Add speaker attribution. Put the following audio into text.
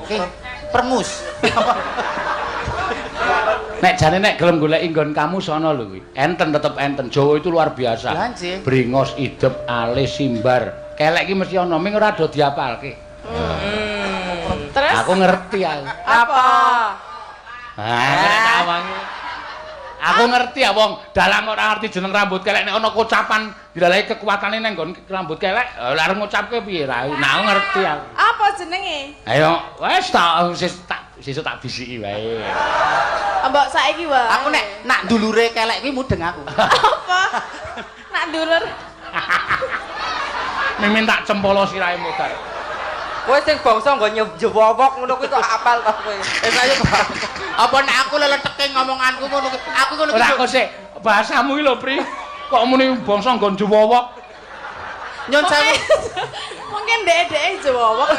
Speaker 1: Oke. Perengus.
Speaker 2: Nek jane nek gelem goleki nggon kamu sono lho kuwi. Enten tetep enten. Jawa itu luar biasa. Bringos, idep, alis, simbar. Kelek iki mesti ana, ming ora do diapalke.
Speaker 3: Terus
Speaker 2: Aku ngerti aku.
Speaker 3: apa?
Speaker 2: Aku ngerti ya wong dalang ora ngerti jeneng rambut kelek nek ana kocapan dilalahi kekuatane nang nggon rambut kelek lha arep ngucapke piye ra. Nah aku ngerti aku.
Speaker 3: Apa jenenge?
Speaker 2: Ayo wis tak sesuk tak bisiki wae.
Speaker 3: Mbok saiki wae.
Speaker 1: Aku nek nak dulure kelek kuwi mudeng aku.
Speaker 3: apa? Nak dulur.
Speaker 2: Mimin tak cempolo sirahe modar.
Speaker 4: Kowe sing bangsa nggo njewowok ngono kuwi kok apal to kowe.
Speaker 1: Saya apa nek aku leleteke ngomonganku ngono kuwi. Aku ngono
Speaker 2: Ora kok sik bahasamu iki lho, Pri. Kok muni bangsa nggon jewowok.
Speaker 1: Nyon sewu.
Speaker 3: Mungkin dek-dek jewowok.